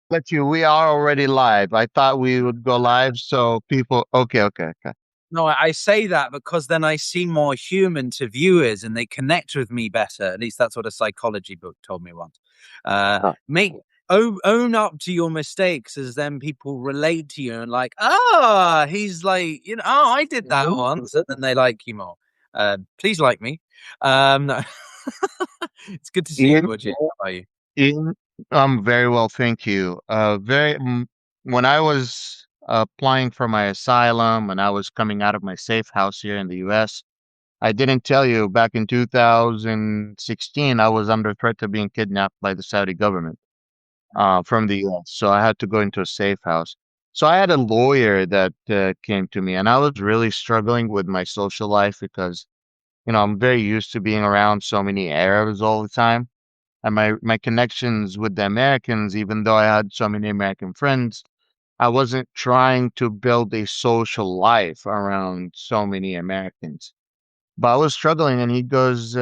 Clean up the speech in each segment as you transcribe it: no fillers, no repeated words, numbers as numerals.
let you. We are already live. I thought we would go live, so people. Okay, okay, okay. No, I say that because then I seem more human to viewers and they connect with me better. At least that's what a psychology book told me once. Oh. Make own up to your mistakes, as then people relate to you and like, ah, he's like, oh, I did that once, and then they like you more. Please like me. No. It's good to see you, Ian, Roger. How are you? Ian, very well, thank you. When I was applying for my asylum, and I was coming out of my safe house here in the U.S., I didn't tell you back in 2016, I was under threat of being kidnapped by the Saudi government. From the US. So I had to go into a safe house. So I had a lawyer that came to me, and I was really struggling with my social life because, I'm very used to being around so many Arabs all the time. And my connections with the Americans, even though I had so many American friends, I wasn't trying to build a social life around so many Americans. But I was struggling, and he goes,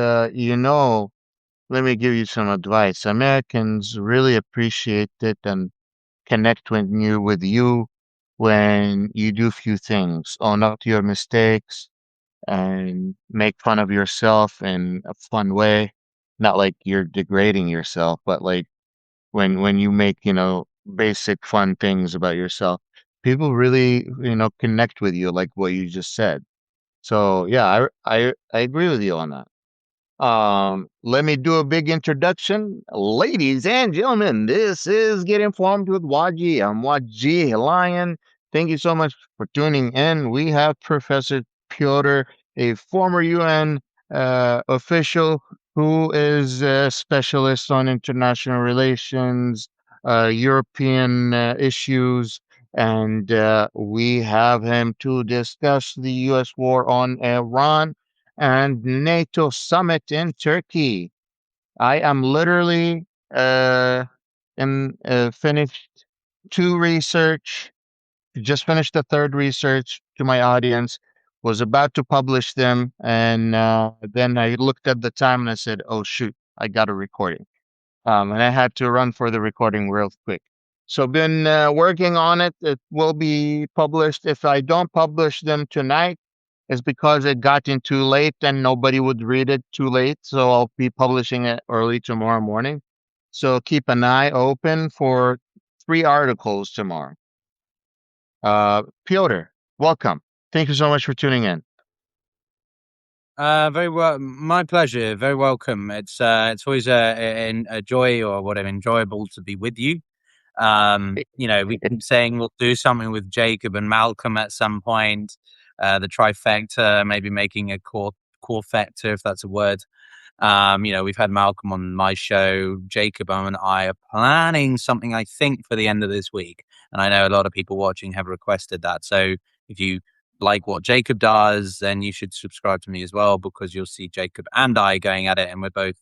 let me give you some advice. Americans really appreciate it and connect with you when you do few things, own up to your mistakes, and make fun of yourself in a fun way. Not like you're degrading yourself, but like when you make, basic fun things about yourself, people really, connect with you like what you just said. So yeah, I agree with you on that. Let me do a big introduction. Ladies and gentlemen, this is Get Informed with Waji. I'm Waji Lion. Thank you so much for tuning in. We have Professor Pyotr, a former UN official who is a specialist on international relations, European issues, and we have him to discuss the U.S. war on Iran and NATO summit in Turkey. I am literally finished two research, just finished the third research to my audience, was about to publish them, and then I looked at the time and I said, "Oh shoot, I got a recording." And I had to run for the recording real quick. So been working on it. It will be published. If I don't publish them tonight, it's because it got in too late and nobody would read it too late. So I'll be publishing it early tomorrow morning. So keep an eye open for three articles tomorrow. Piotr, welcome. Thank you so much for tuning in. Very well, my pleasure. Very welcome. It's always a joy or whatever, enjoyable to be with you. We keep saying we'll do something with Jacob and Malcolm at some point. The trifecta, maybe making a quarfecta, if that's a word. We've had Malcolm on my show. Jacob and I are planning something, I think, for the end of this week. And I know a lot of people watching have requested that. So if you like what Jacob does, then you should subscribe to me as well, because you'll see Jacob and I going at it. And we're both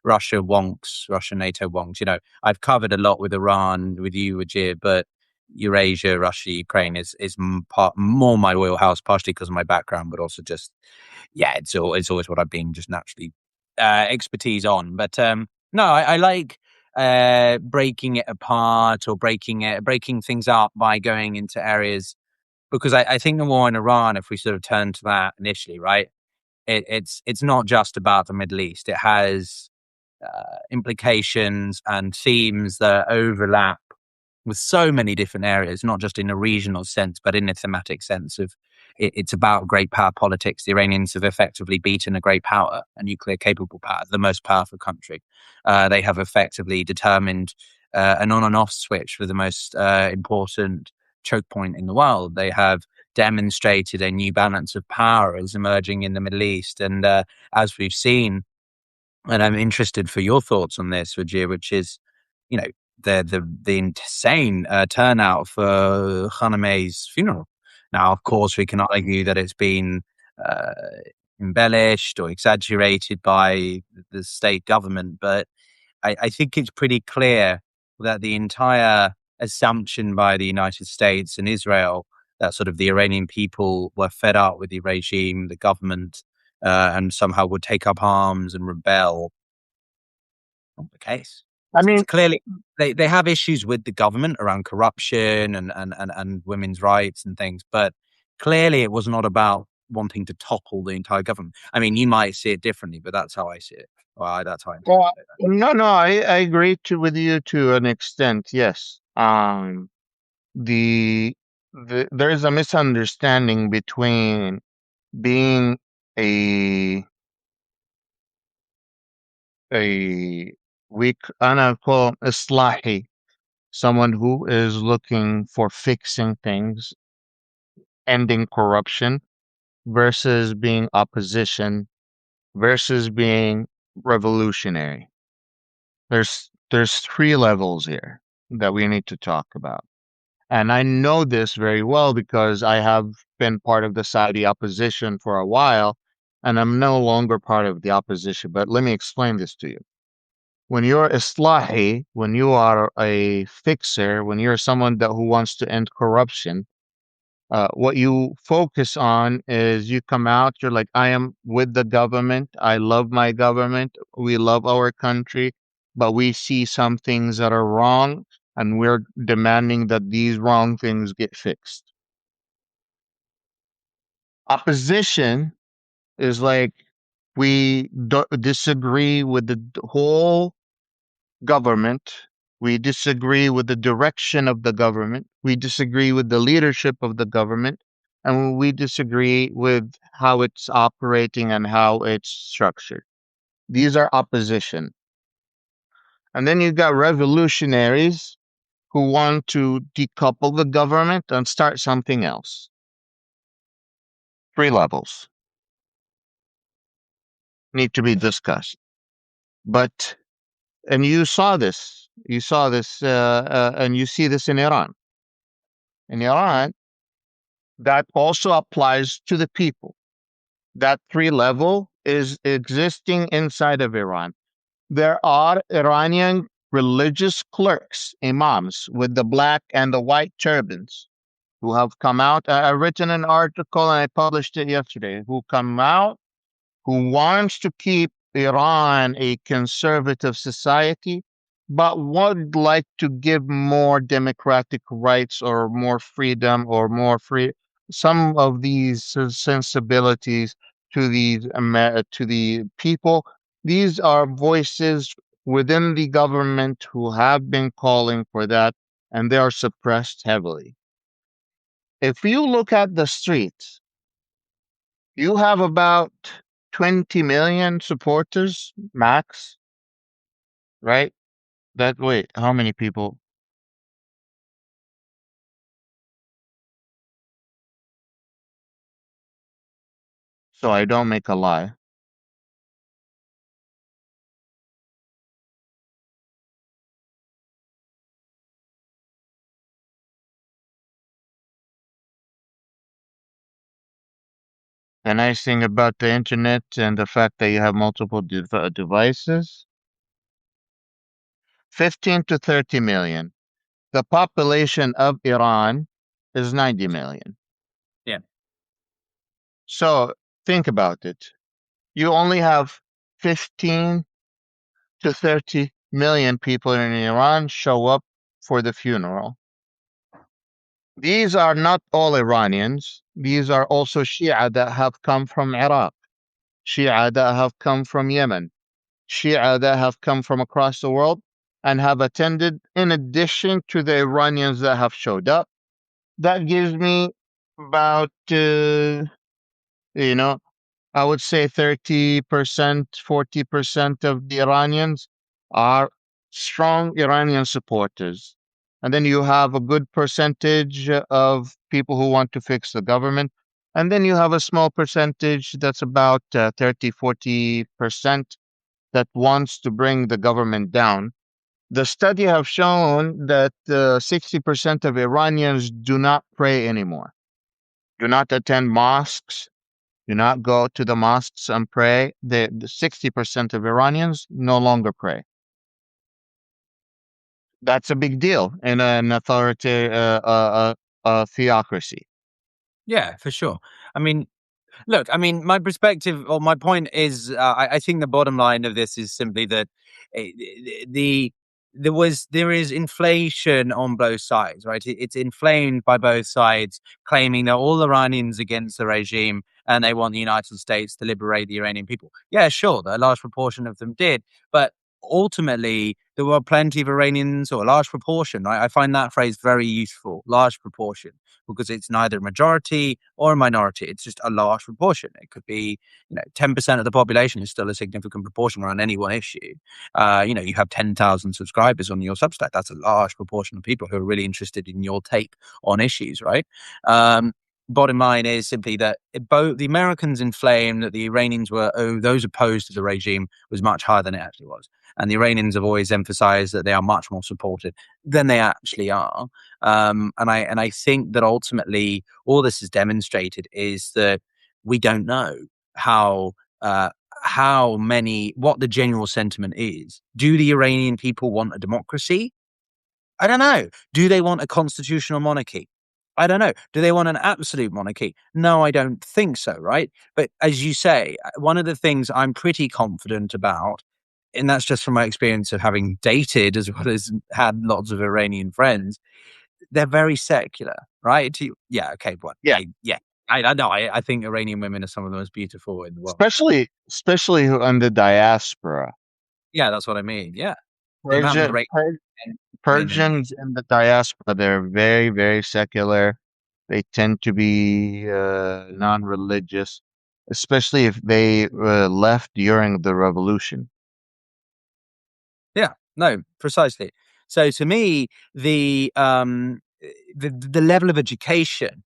Russia wonks, Russia NATO wonks. I've covered a lot with Iran, with you, Wajir, but Eurasia, Russia, Ukraine is more my wheelhouse, partially because of my background, but also just, yeah, it's always what I've been just naturally expertise on. But no, I like breaking it apart or breaking things up by going into areas, because I think the war in Iran, if we sort of turn to that initially, right, it's not just about the Middle East. It has implications and themes that overlap with so many different areas, not just in a regional sense, but in a thematic sense of it's about great power politics. The Iranians have effectively beaten a great power, a nuclear capable power, the most powerful country. They have effectively determined an on and off switch for the most important choke point in the world. They have demonstrated a new balance of power is emerging in the Middle East. And as we've seen, and I'm interested for your thoughts on this, Vajir, which is, you know, the insane turnout for Khamenei's funeral. Now, of course, we can argue that it's been uh, embellished or exaggerated by the state government, but I think it's pretty clear that the entire assumption by the United States and Israel that sort of the Iranian people were fed up with the regime, the government, and somehow would take up arms and rebel. Not the case. I mean, clearly they have issues with the government around corruption and women's rights and things, but clearly it was not about wanting to topple the entire government. I mean, you might see it differently, but that's how I see it. Well, that's how I interpret well, it. no, no, I agree with you to an extent. Yes. The, there is a misunderstanding between being a a weak, أنا call إصلاحي, someone who is looking for fixing things, ending corruption, versus being opposition, versus being revolutionary. There's three levels here that we need to talk about. And I know this very well because I have been part of the Saudi opposition for a while, and I'm no longer part of the opposition. But let me explain this to you. When you're Islahi, when you are a fixer, when you're someone that who wants to end corruption, what you focus on is you come out, you're like, I am with the government. I love my government. We love our country, but we see some things that are wrong, and we're demanding that these wrong things get fixed. Opposition is like, we disagree with the whole government. We disagree with the direction of the government. We disagree with the leadership of the government. And we disagree with how it's operating and how it's structured. These are opposition. And then you've got revolutionaries who want to decouple the government and start something else. Three levels need to be discussed. But, and you saw this, and you see this in Iran. In Iran, that also applies to the people. That three level is existing inside of Iran. There are Iranian religious clerks, imams, with the black and the white turbans who have come out. I written an article and I published it yesterday, who come out, who wants to keep Iran a conservative society, but would like to give more democratic rights or more freedom or more free, some of these sensibilities to to the people. These are voices within the government who have been calling for that, and they are suppressed heavily. If you look at the streets, you have about 20 million supporters max, right? That wait, how many people? So I don't make a lie. The nice thing about the internet and the fact that you have multiple devices, 15 to 30 million. The population of Iran is 90 million. Yeah. So think about it. You only have 15 to 30 million people in Iran show up for the funeral. These are not all Iranians. These are also Shia that have come from Iraq, Shia that have come from Yemen, Shia that have come from across the world and have attended, in addition to the Iranians that have showed up. That gives me about, you know, I would say 30%, 40% of the Iranians are strong Iranian supporters. And then you have a good percentage of people who want to fix the government. And then you have a small percentage that's about 30, 40% that wants to bring the government down. The study have shown that 60% of Iranians do not pray anymore, do not attend mosques, do not go to the mosques and pray. The 60% of Iranians no longer pray. That's a big deal in an theocracy. Yeah, for sure. I mean, look, I mean, my perspective or my point is, I think the bottom line of this is simply that there is inflation on both sides, right? It's inflamed by both sides, claiming that all Iranians against the regime and they want the United States to liberate the Iranian people. Yeah, sure, a large proportion of them did, but ultimately there were plenty of Iranians, or a large proportion. I find that phrase very useful, large proportion, because it's neither a majority or a minority. It's just a large proportion. It could be, 10% of the population is still a significant proportion around any one issue. You have 10,000 subscribers on your Substack. That's a large proportion of people who are really interested in your take on issues, right? Bottom line is simply that both the Americans inflamed that the Iranians were, those opposed to the regime was much higher than it actually was. And the Iranians have always emphasized that they are much more supported than they actually are. And I think that ultimately all this has demonstrated is that we don't know how what the general sentiment is. Do the Iranian people want a democracy? I don't know. Do they want a constitutional monarchy? I don't know. Do they want an absolute monarchy? No, I don't think so, right? But as you say, one of the things I'm pretty confident about, and that's just from my experience of having dated as well as had lots of Iranian friends, they're very secular, right? Yeah, okay, what? Yeah, Yeah, I know. I think Iranian women are some of the most beautiful in the world. especially on the diaspora. Yeah, that's what I mean. Yeah, the amount of Persian, rape Per- women and Persians in the diaspora, they're very, very secular. They tend to be non-religious, especially if they left during the revolution. yeah, no, precisely. So to me, the level of education,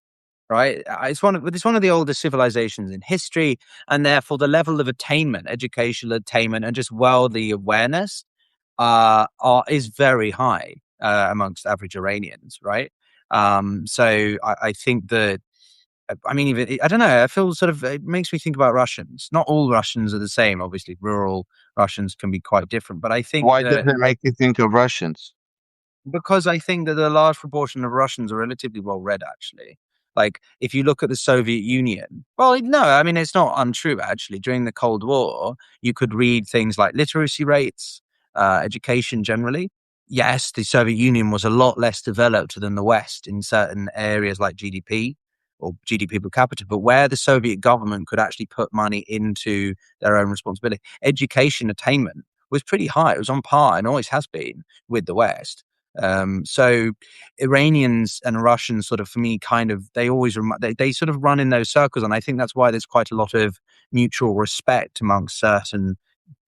right? It's one of the oldest civilizations in history, and therefore the level of attainment, educational attainment, and just worldly awareness is very high amongst average Iranians, right? So I think that I mean, even I don't know. I feel sort of it makes me think about Russians. Not all Russians are the same. Obviously, rural Russians can be quite different. But I think Why does that it make you think of Russians? because I think that a large proportion of Russians are relatively well read, actually. Like, if you look at the Soviet Union, well, no, I mean, it's not untrue, actually. During the Cold War, you could read things like literacy rates, education generally. Yes, the Soviet Union was a lot less developed than the West in certain areas like GDP or GDP per capita, but where the Soviet government could actually put money into their own responsibility, education attainment was pretty high. It was on par and always has been with the West. So Iranians and Russians sort of, for me, kind of, they always, they sort of run in those circles. And I think that's why there's quite a lot of mutual respect amongst certain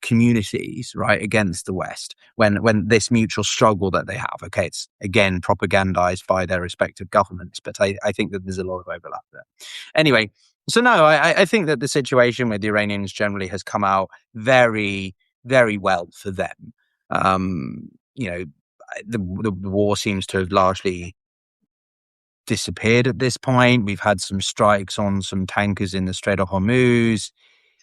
communities, right, against the West when this mutual struggle that they have. Okay, it's again propagandized by their respective governments, but I think that there's a lot of overlap there. Anyway, so no, I think that the situation with the Iranians generally has come out very, very well for them. Um, you know, the war seems to have largely disappeared at this point. We've had some strikes on some tankers in the Strait of Hormuz.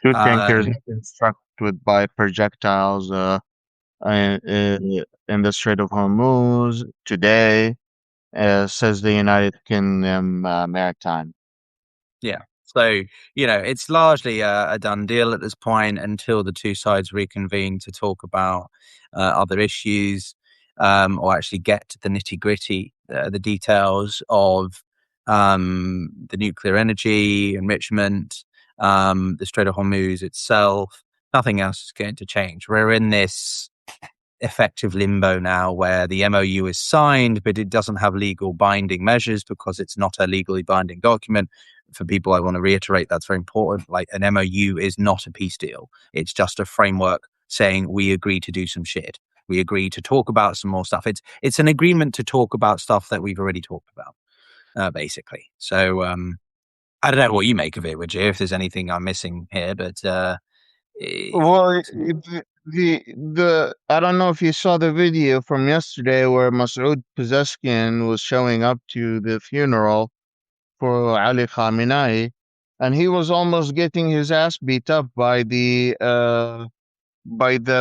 Two tankers Um, have been struck by projectiles in the Strait of Hormuz today, says the United Kingdom Maritime. Yeah. So, it's largely a done deal at this point until the two sides reconvene to talk about other issues, or actually get to the nitty gritty, the details of the nuclear energy enrichment, the Strait of Hormuz itself. Nothing else is going to change. We're in this effective limbo now where the MOU is signed, but it doesn't have legal binding measures because it's not a legally binding document. For people, I want to reiterate that's very important. Like, an MOU is not a peace deal. It's just a framework saying we agree to do some shit. We agree to talk about some more stuff. It's an agreement to talk about stuff that we've already talked about, basically. So I don't know what you make of it, would you? If there's anything I'm missing here, but Well, it's- the I don't know if you saw the video from yesterday where Masoud Pezeshkian was showing up to the funeral for Ali Khamenei, and he was almost getting his ass beat up by the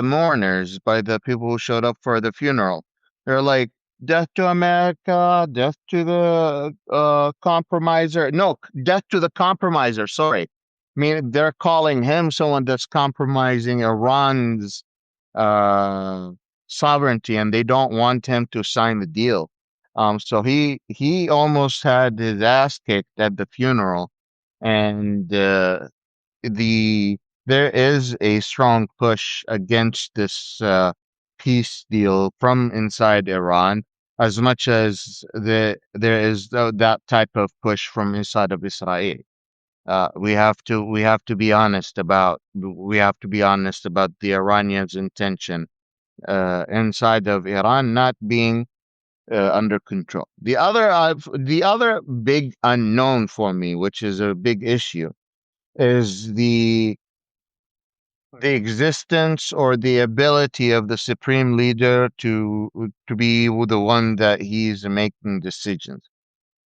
mourners, by the people who showed up for the funeral. They're like, "Death to America, death to the compromiser." No, death to the compromiser. Sorry. I mean, they're calling him someone that's compromising Iran's uh, sovereignty, and they don't want him to sign the deal. So he almost had his ass kicked at the funeral, and the there is a strong push against this peace deal from inside Iran, as much as there is that type of push from inside of Israel. We have to be honest about the Iranians' intention inside of Iran not being under control. The other big unknown for me, which is a big issue, is the existence or the ability of the supreme leader to be the one that he's making decisions.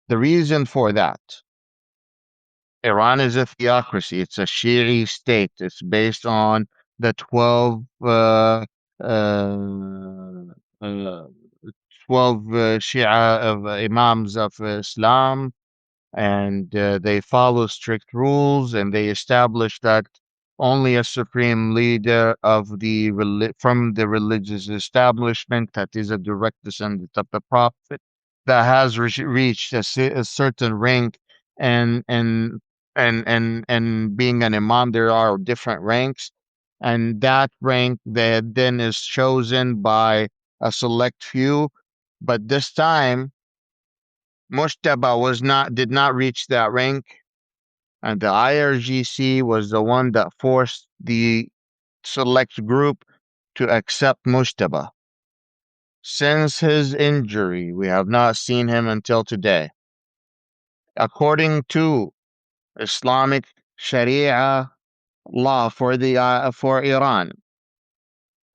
The reason for that, Iran is a theocracy. It's a Shi'i state. It's based on the 12 uh, 12 Shia of Imams of Islam, and they follow strict rules, and they establish that only a supreme leader of from the religious establishment that is a direct descendant of the prophet that has reached a certain rank, and being an imam there are different ranks, and that rank that then is chosen by a select few, but this time Mujtaba did not reach that rank, and the IRGC was the one that forced the select group to accept Mujtaba. Since his injury, we have not seen him until today. According to Islamic Sharia law for Iran,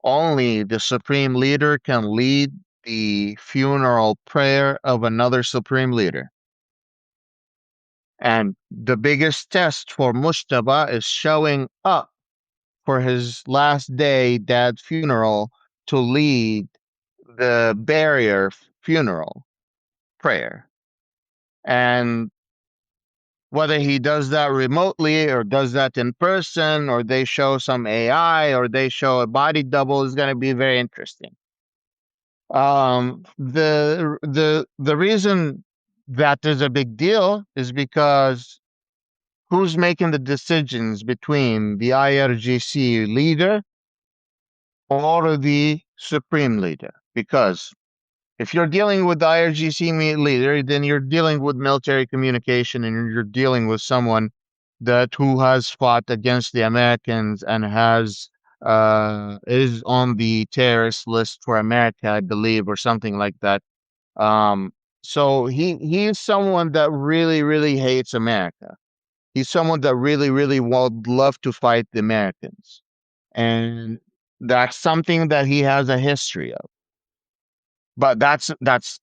only the supreme leader can lead the funeral prayer of another supreme leader. And the biggest test for Mujtaba is showing up for his last day dad's funeral to lead the barrier funeral prayer. And whether he does that remotely or does that in person, or they show some AI or they show a body double, is going to be very interesting. The reason that is a big deal is because who's making the decisions between the IRGC leader or the supreme leader? Because if you're dealing with the IRGC leader, then you're dealing with military communication, and you're dealing with someone that who has fought against the Americans and has is on the terrorist list for America, I believe, or something like that. Um, so he's someone that really, really hates America. He's someone that really, really would love to fight the Americans. And that's something that he has a history of. But that's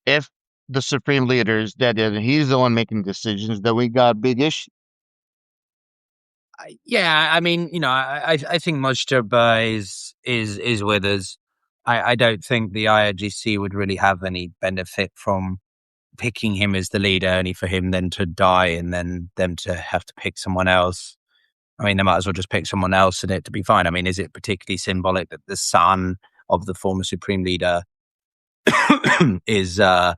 if the supreme leader is dead and he's the one making decisions, that we got big issue. Yeah, I mean, I think Mujtaba is with us. I don't think the IRGC would really have any benefit from picking him as the leader, only for him then to die and then them to have to pick someone else. I mean, they might as well just pick someone else and it to be fine. I mean, is it particularly symbolic that the son of the former supreme leader is now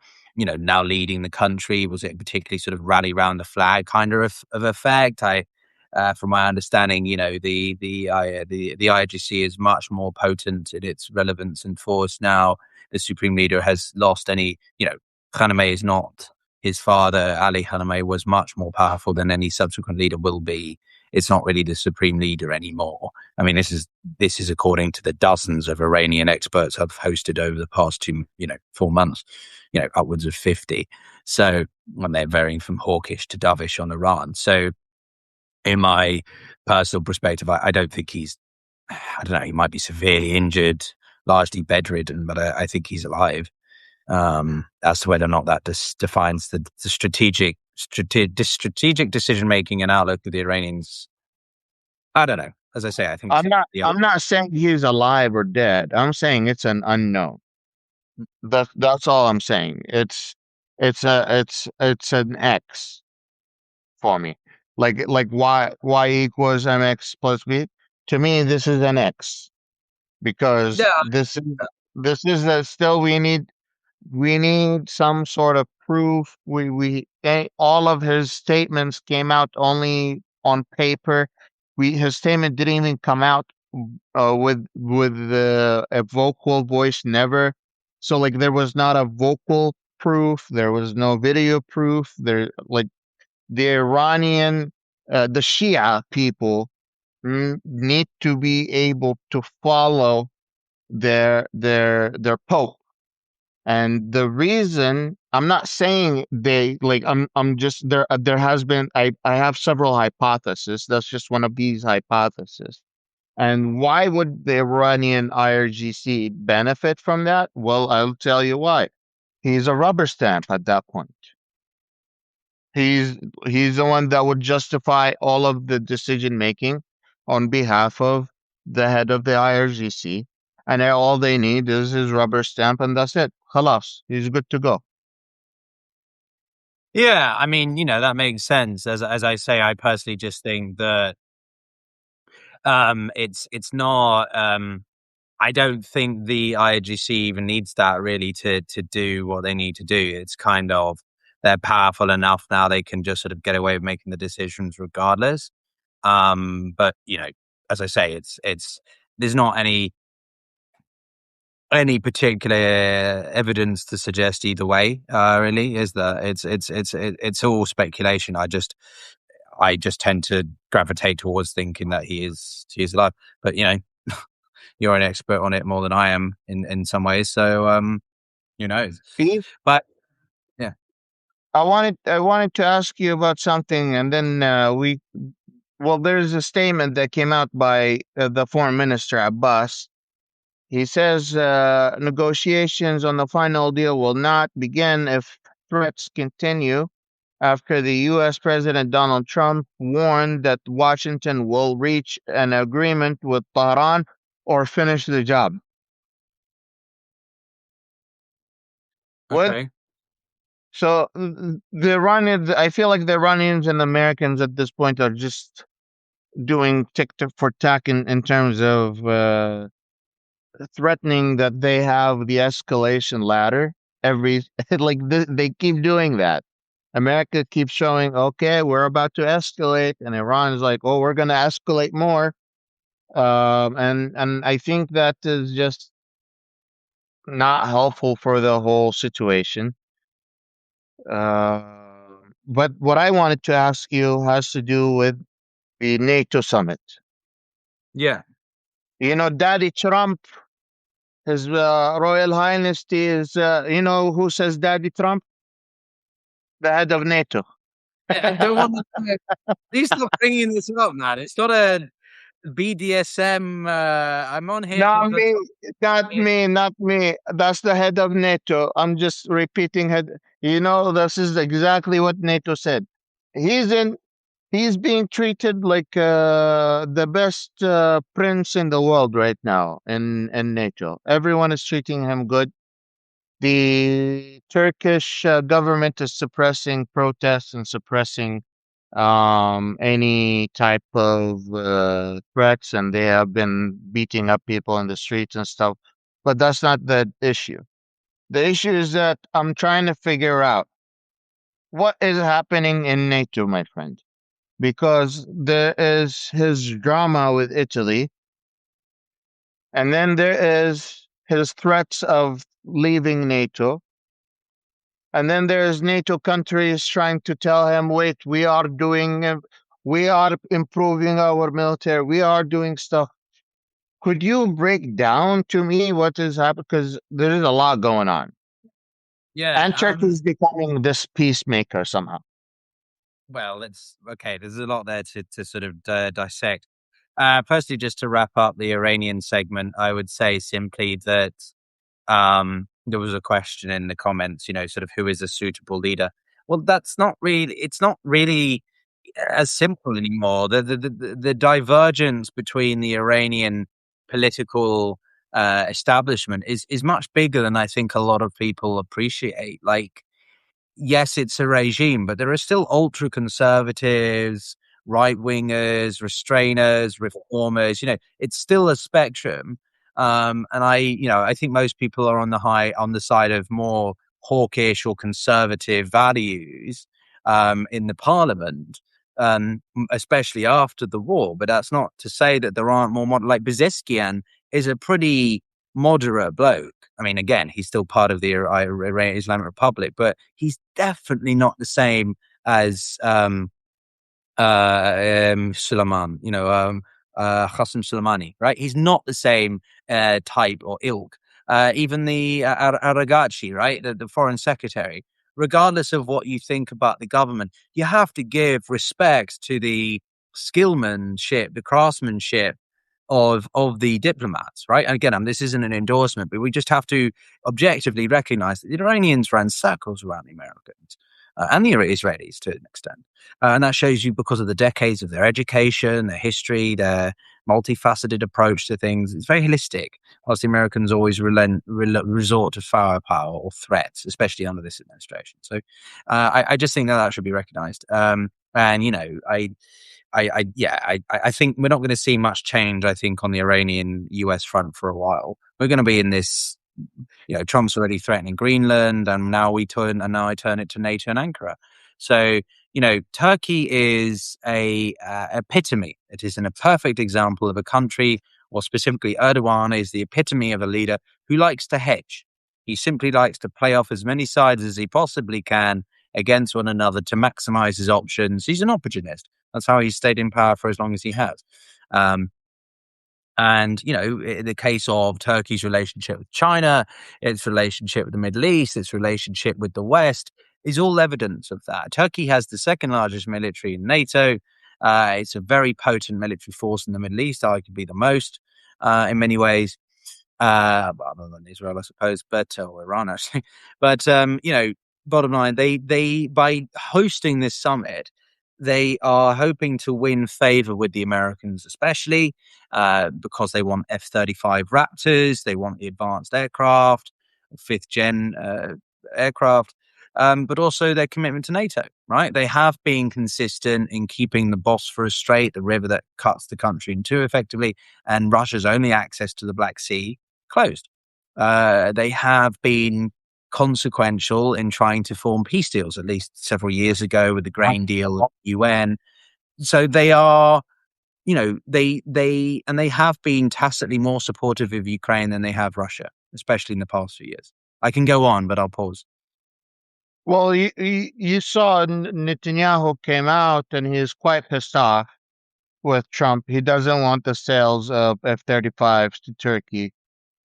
leading the country? Was it particularly sort of rally round the flag kind of effect? From my understanding, the IRGC is much more potent in its relevance and force now. The supreme leader has lost any. Khamenei is not his father. Ali Khamenei was much more powerful than any subsequent leader will be. It's not really the supreme leader anymore. I mean, this is according to the dozens of Iranian experts I've hosted over the past 4 months, upwards of 50. So, when they're varying from hawkish to dovish on Iran. So, in my personal perspective, I don't think I don't know, he might be severely injured, largely bedridden, but I think he's alive. As to whether or not that defines the strategic decision making and outlook of the Iranians, I don't know. As I say, I think I'm not saying he's alive or dead. I'm saying it's an unknown. That's all I'm saying. It's an X for me. Like y equals mx plus b. To me, this is an X because yeah, this is still we need some sort of proof. All of his statements came out only on paper. His statement didn't even come out with a vocal voice, never. So like there was not a vocal proof. There was no video proof. There like the Iranian, the Shia people need to be able to follow their pope. And the reason I'm not saying they like I'm just there has been I have several hypotheses. That's just one of these hypotheses. And why would the Iranian IRGC benefit from that? Well, I'll tell you why. He's a rubber stamp at that point. He's he's the one that would justify all of the decision making on behalf of the head of the IRGC. And all they need is his rubber stamp, and that's it. Khalas, he's good to go. Yeah, I mean, that makes sense. As I say, I personally just think that it's not. I don't think the IGC even needs that really to do what they need to do. It's kind of they're powerful enough now; they can just sort of get away with making the decisions regardless. But as I say, it's there's not any particular evidence to suggest either way. Really, is that it's all speculation. I just tend to gravitate towards thinking that he is alive. But you're an expert on it more than I am in some ways. So who knows? Steve, But yeah, I wanted to ask you about something, and then there's a statement that came out by the foreign minister Abbas. He says negotiations on the final deal will not begin if threats continue after the U.S. President Donald Trump warned that Washington will reach an agreement with Tehran or finish the job. What? okay. So the Iranians, I feel like the Iranians and Americans at this point are just doing tick for tack in terms of threatening that they have the escalation ladder. Every like they keep doing that. America keeps showing, okay, we're about to escalate, and Iran is like, oh, we're going to escalate more. And I think that is just not helpful for the whole situation. Uh, but what I wanted to ask you has to do with the NATO summit. Yeah. Daddy Trump, his Royal Highness is, who says Daddy Trump? The head of NATO. I don't want to. Please stop bringing this up, man. It's not a BDSM. I'm on here for Not good. me, not me, not me. That's the head of NATO. I'm just repeating head. This is exactly what NATO said. He's in. He's being treated like the best prince in the world right now in NATO. Everyone is treating him good. The Turkish government is suppressing protests and suppressing any type of threats, and they have been beating up people in the streets and stuff. But that's not the issue. The issue is that I'm trying to figure out what is happening in NATO, my friend, because there is his drama with Italy, and then there is his threats of leaving NATO. And then there's NATO countries trying to tell him, wait, we are improving our military, we are doing stuff. Could you break down to me what is happening? Because there is a lot going on. Yeah. And Turkey is becoming this peacemaker somehow. Well, it's okay. There's a lot there to sort of dissect. Firstly, just to wrap up the Iranian segment, I would say simply that there was a question in the comments, sort of who is a suitable leader. Well, it's not really as simple anymore. The divergence between the Iranian political establishment is much bigger than I think a lot of people appreciate. Like, yes, it's a regime, but there are still ultra conservatives, right wingers, restrainers, reformers. It's still a spectrum. And I think most people are on the side of more hawkish or conservative values in the parliament, especially after the war. But that's not to say that there aren't more moderate. Like Bezeskian is a pretty moderate bloke. I mean, again, he's still part of the Iranian Islamic Republic, but he's definitely not the same as Suleiman, Qasem Soleimani, right? He's not the same type or ilk. Even the Aragachi, right, the foreign secretary, regardless of what you think about the government, you have to give respect to the skillmanship, the craftsmanship of the diplomats, right? And again, this isn't an endorsement, but we just have to objectively recognize that the Iranians ran circles around the Americans and the Israelis to an extent. And that shows you because of the decades of their education, their history, their multifaceted approach to things. It's very holistic, whilst the Americans always resort to firepower or threats, especially under this administration. So I just think that should be recognized. And, I think we're not going to see much change, I think, on the Iranian US front for a while. We're going to be in this, Trump's already threatening Greenland, and now I turn it to NATO and Ankara. So, Turkey is a epitome. It is a perfect example of a country, or specifically Erdogan is the epitome of a leader who likes to hedge. He simply likes to play off as many sides as he possibly can against one another to maximize his options. He's an opportunist. That's how he's stayed in power for as long as he has. And, in the case of Turkey's relationship with China, its relationship with the Middle East, its relationship with the West is all evidence of that. Turkey has the second largest military in NATO. It's a very potent military force in the Middle East, arguably the most in many ways, other than Israel, I suppose, or Iran, actually. But, bottom line, they by hosting this summit, they are hoping to win favor with the Americans, especially because they want F-35 Raptors, they want the advanced aircraft, fifth gen aircraft, but also their commitment to NATO, right? They have been consistent in keeping the Bosphorus Strait, the river that cuts the country in two effectively, and Russia's only access to the Black Sea, closed. They have been consequential in trying to form peace deals, at least several years ago with the grain deal, UN. So they are, they have been tacitly more supportive of Ukraine than they have Russia, especially in the past few years. I can go on, but I'll pause. Well, you saw Netanyahu came out and he's quite pissed off with Trump. He doesn't want the sales of F-35s to Turkey.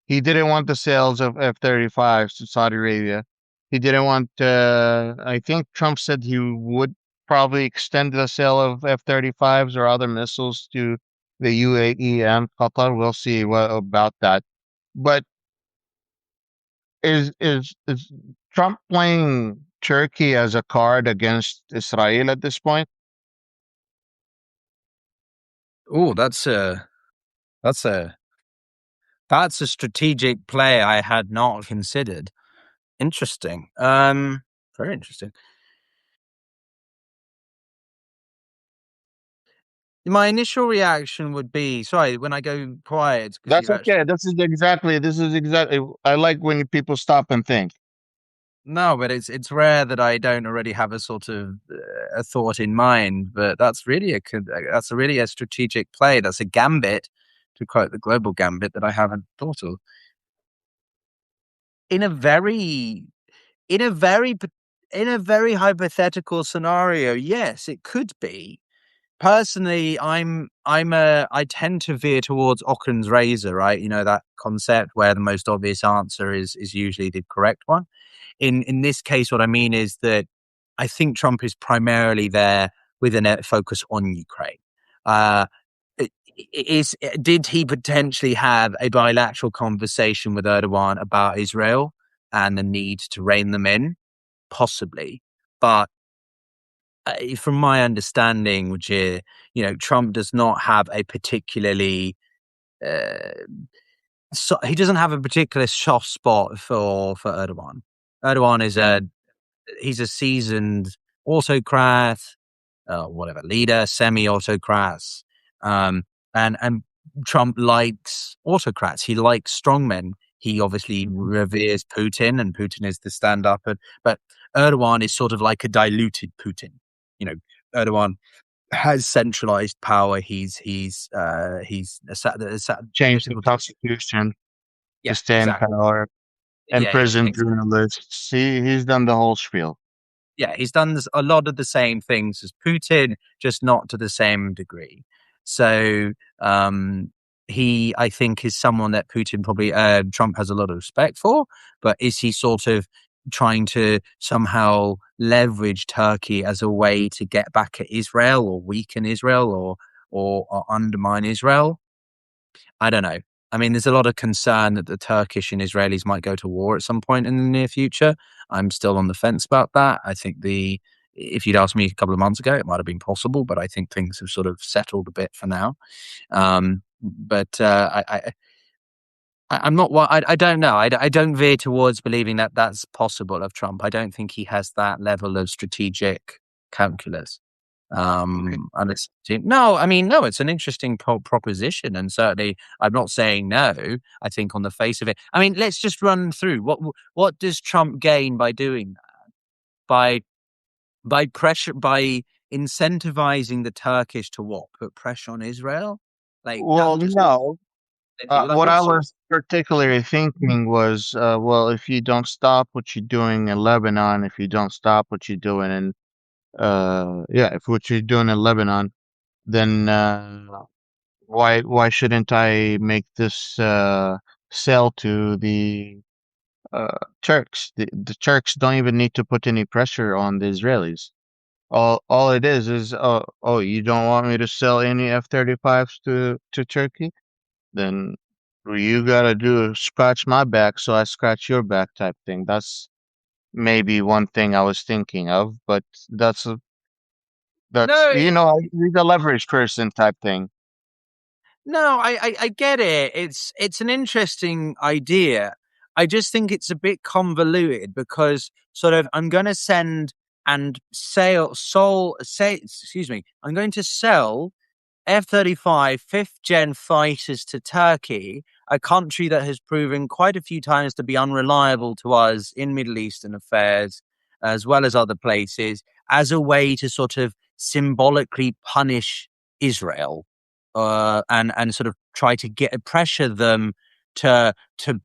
He didn't want the sales of F-35s to Saudi Arabia. He didn't want, I think Trump said he would probably extend the sale of F-35s or other missiles to the UAE and Qatar. We'll see what about that. But is Trump playing Turkey as a card against Israel at this point? Oh, that's a that's a strategic play I had not considered. Interesting. Very interesting. My initial reaction would be, sorry, when I go quiet, because That's you've actually, okay. This is exactly. I like when people stop and think. no, but it's rare that I don't already have a sort of a thought in mind. But that's really a strategic play. That's a gambit, to quote the global gambit, that I haven't thought of. In a very, in a very, in a very hypothetical scenario, yes, it could be. Personally, I tend to veer towards Occam's razor, right? You know, that concept where the most obvious answer is usually the correct one. In this case, what I mean is that I think Trump is primarily there with a focus on Ukraine. Uh, did he potentially have a bilateral conversation with Erdogan about Israel and the need to rein them in? Possibly, but from my understanding, which is, Trump does not have a particularly uh, he doesn't have a particular soft spot for Erdogan. Erdogan is he's a seasoned autocrat, whatever leader, semi-autocrat, um, and Trump likes autocrats. He likes strongmen. He obviously reveres Putin, and Putin is the stand-up. But Erdogan is sort of like a diluted Putin. You know, Erdogan has centralized power. He's a Changed the political. constitution to Yeah, stay in exactly. power, Yeah, imprisoned journalists. He's done the whole spiel. yeah, he's done a lot of the same things as Putin, just not to the same degree. So he, I think, is someone that Putin probably Trump has a lot of respect for. But is he sort of trying to somehow leverage Turkey as a way to get back at Israel or weaken Israel or undermine Israel? I don't know. I mean, there's a lot of concern that the Turkish and Israelis might go to war at some point in the near future. I'm still on the fence about that. I think if you'd asked me a couple of months ago, it might have been possible, but I think things have sort of settled a bit for now. But I'm not. I don't know. I don't veer towards believing that that's possible of Trump. I don't think he has that level of strategic calculus. Okay. And it's no, I mean, no, it's an interesting proposition, and certainly, I'm not saying no. I think on the face of it, I mean, let's just run through what does Trump gain by doing that? By pressure, by incentivizing the Turkish to what? Put pressure on Israel? Like Well, that just no. like What I what sort? was particularly thinking was, well, if you don't stop what you're doing in Lebanon, if you don't stop what you're doing in, yeah, if what you're doing in Lebanon, then why shouldn't I make this sell to the Turks? The Turks don't even need to put any pressure on the Israelis. All it is, oh, you don't want me to sell any F-35s to Turkey? Then you gotta do is scratch my back so I scratch your back type thing. That's maybe one thing I was thinking of, but that's No, he's a leverage person type thing. no, I get it. It's an interesting idea. I just think it's a bit convoluted because sort of I'm going to send and excuse me, I'm going to sell F-35 fifth gen fighters to Turkey, a country that has proven quite a few times to be unreliable to us in Middle Eastern affairs, as well as other places, as a way to sort of symbolically punish Israel, and sort of try to get pressure them to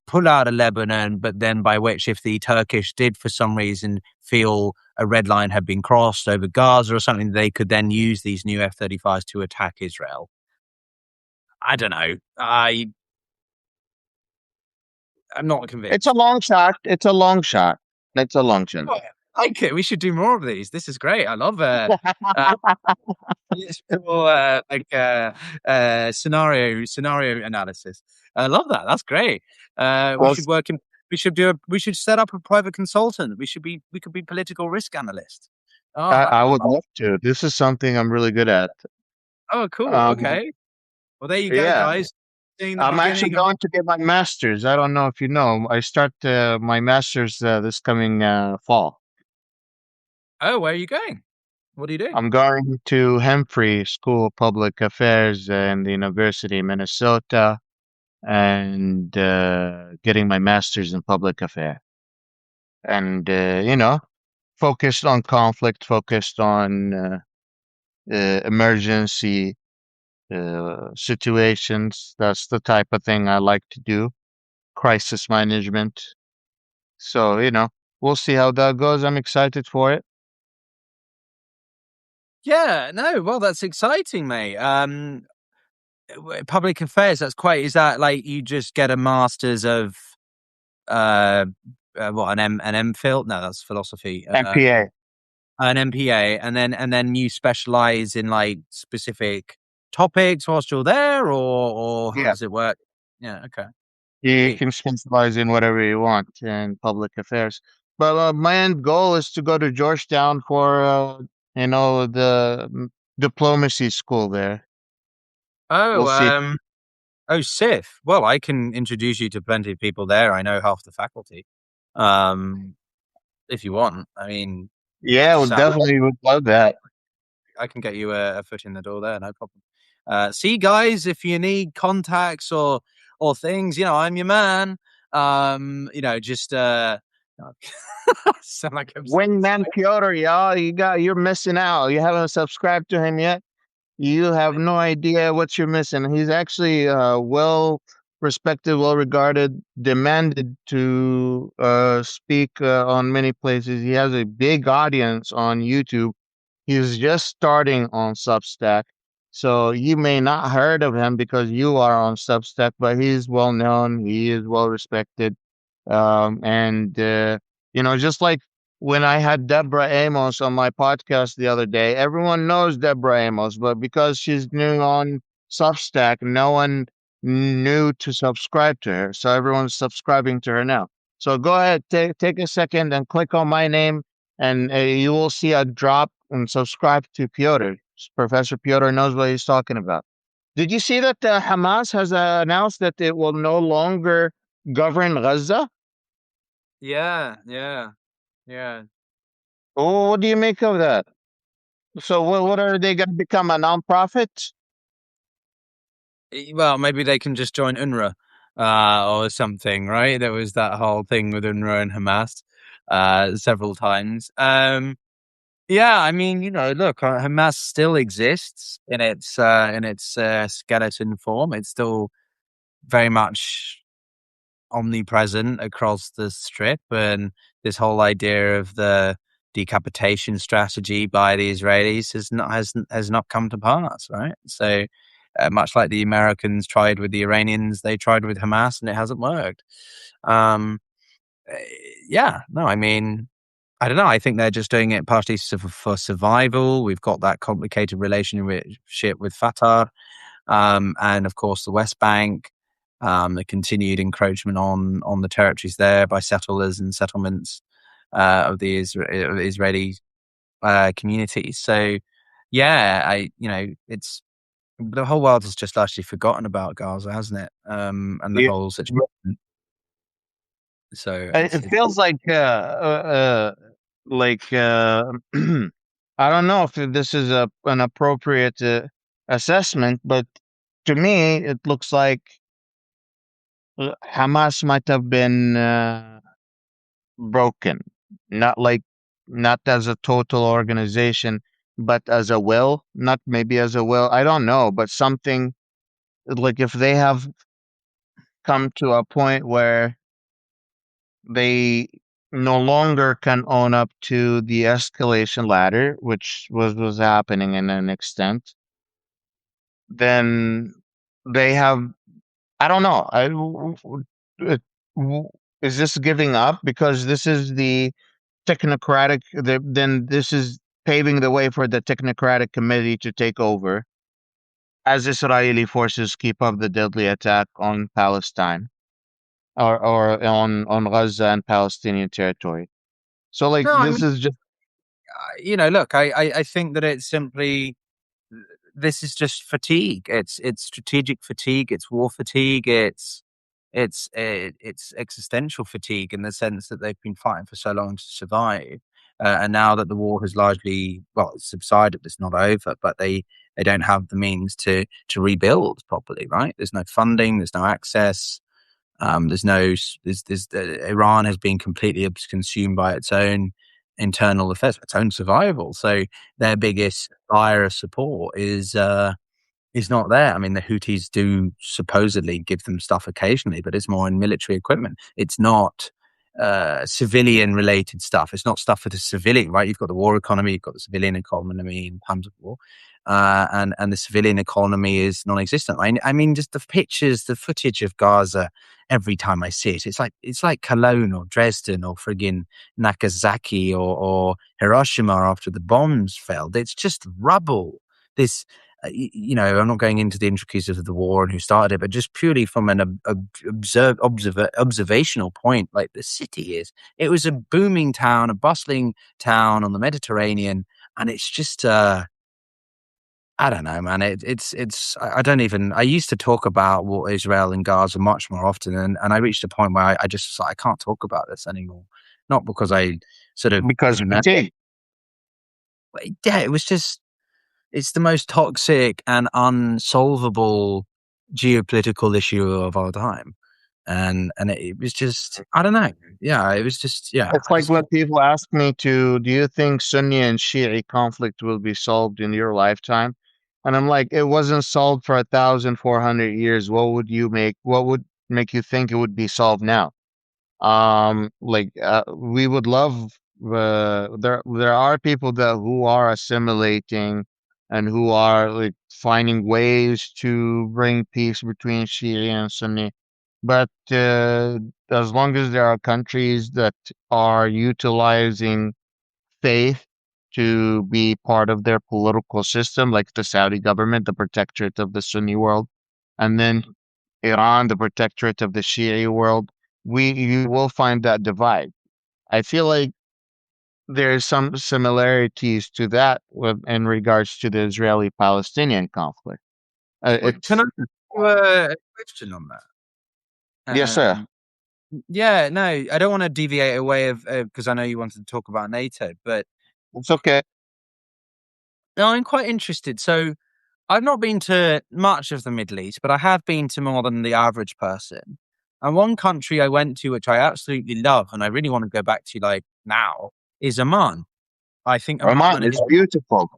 pull out of Lebanon, but then by which, if the Turkish did for some reason feel a red line had been crossed over Gaza or something, they could then use these new F-35s to attack Israel. I don't know. I'm not It's a convinced. long shot. It's a long shot. It's a long shot. Oh, I like it. We should do more of these. This is great. I love useful, scenario analysis. I love that. That's great. We Well, should work in. We should set up a private consultant. We could be political risk analysts. Oh, I would love to. This is something I'm really good at. cool. Um, Okay. Well, there you go, yeah, guys. Seeing the I'm actually beginning of. going to get my master's. I don't know if you know. I start my master's this coming fall. Oh, where are you going? What are you doing? I'm going to Humphrey School of Public Affairs in the University of Minnesota and getting my master's in public affairs. And, focused on conflict, focused on emergency situations. That's the type of thing I like to do, crisis management. So, we'll see how that goes. I'm excited for it. Yeah, no, well, that's exciting, mate. Public affairs. That's quite. Is that like you just get a master's of uh, what an MPhil? No, that's philosophy. MPA. An MPA, and then you specialize in like specific topics whilst you're there, or how Yeah. does it work? Yeah, okay, You sweet. can specialize in whatever you want in public affairs. But my end goal is to go to Georgetown for, the diplomacy school there. Oh, We'll see. oh, Sif. Well, I can introduce you to plenty of people there. I know half the faculty. Um, if you want, I mean, Yeah, well, Sam, definitely would love that. I can get you a foot in the door there, no problem. See, guys, if you need contacts or things, I'm your man. Just sound like I'm Wingman Pyotr, y'all, you're missing out. You haven't subscribed to him yet. You have no idea what you're missing. He's actually well respected, well regarded, demanded to speak on many places. He has a big audience on YouTube. He's just starting on Substack. So you may not heard of him because you are on Substack, but he's well known. He is well respected. And just like when I had Deborah Amos on my podcast the other day, everyone knows Deborah Amos, but because she's new on Substack, no one knew to subscribe to her. So everyone's subscribing to her now. So go ahead, take a second and click on my name, and you will see a drop and subscribe to Pyotr. Professor Pyotr knows what he's talking about. Did you see that Hamas has announced that it will no longer govern Gaza? Yeah, yeah, yeah. Oh, what do you make of that? So what are they going to become, a nonprofit? Well, maybe they can just join UNRWA or something, right? There was that whole thing with UNRWA and Hamas several times. Yeah, I mean, look, Hamas still exists in its skeleton form. It's still very much omnipresent across the strip, and this whole idea of the decapitation strategy by the Israelis has not come to pass, right? So, much like the Americans tried with the Iranians, they tried with Hamas, and it hasn't worked. Um, eh, yeah, no, I mean, I don't know. I think they're just doing it partially for survival. We've got that complicated relationship with Fatah, and of course the West Bank, the continued encroachment on the territories there by settlers and settlements of the Israeli communities. So, yeah, it's the whole world has just largely forgotten about Gaza, hasn't it? And the Yeah. whole situation. So It feels like I don't know if this is an appropriate assessment, but to me it looks like Hamas might have been broken, not like not as a total organization, but as a will, not maybe as a will. I don't know, but something like if they have come to a point where they no longer can own up to the escalation ladder, which was happening in an extent, then they have. I don't know. It- w- is this giving up because this is the technocratic? Then this is paving the way for the technocratic committee to take over as Israeli forces keep up the deadly attack on Palestine or on Gaza and Palestinian territory. So like no, I this mean, is just look, I think that it's simply this is just fatigue. It's strategic fatigue. It's war fatigue. It's existential fatigue in the sense that they've been fighting for so long to survive, and now that the war has largely subsided, it's not over, but they don't have the means to rebuild properly. Right? There's no funding. There's no access. There's no, there's Iran has been completely consumed by its own internal affairs, its own survival. So their biggest buyer of support is not there. I mean, the Houthis do supposedly give them stuff occasionally, but it's more in military equipment. It's not civilian related stuff. It's not stuff for the civilian, right? You've got the war economy, you've got the civilian economy in times of war. And the civilian economy is non-existent. I mean, just the pictures, the footage of Gaza. Every time I see it, it's like Cologne or Dresden or friggin' Nagasaki or Hiroshima after the bombs fell. It's just rubble. This I'm not going into the intricacies of the war and who started it, but just purely from an observational point, like the city is. It was a booming town, a bustling town on the Mediterranean, and it's just I don't know, man. I don't even. I used to talk about what Israel and Gaza much more often, and I reached a point where I just was like, I can't talk about this anymore. Not because I sort of, because fatigue. yeah, it was just. it's the most toxic and unsolvable geopolitical issue of our time. And it was just, I don't know. Yeah, it was just, yeah, It's I like just when people ask me to, do you think Sunni and Shi'i conflict will be solved in your lifetime? And I'm like, it wasn't solved for 1,400 years. What would make you think it would be solved now? We would love, there are people that who are assimilating and who are like finding ways to bring peace between Shia and Sunni. But as long as there are countries that are utilizing faith to be part of their political system, like the Saudi government, the protectorate of the Sunni world, and then Iran, the protectorate of the Shia world, you will find that divide. I feel like there's some similarities to that in regards to the Israeli-Palestinian conflict. wait, can I It's ask you a question on that? Yes, sir. Um, yeah, no, I don't want to deviate away of because I know you wanted to talk about NATO, but It's okay. no, I'm quite interested. So I've not been to much of the Middle East, but I have been to more than the average person. And one country I went to, which I absolutely love, and I really want to go back to like now, is Oman. I think Oman Oman is is beautiful.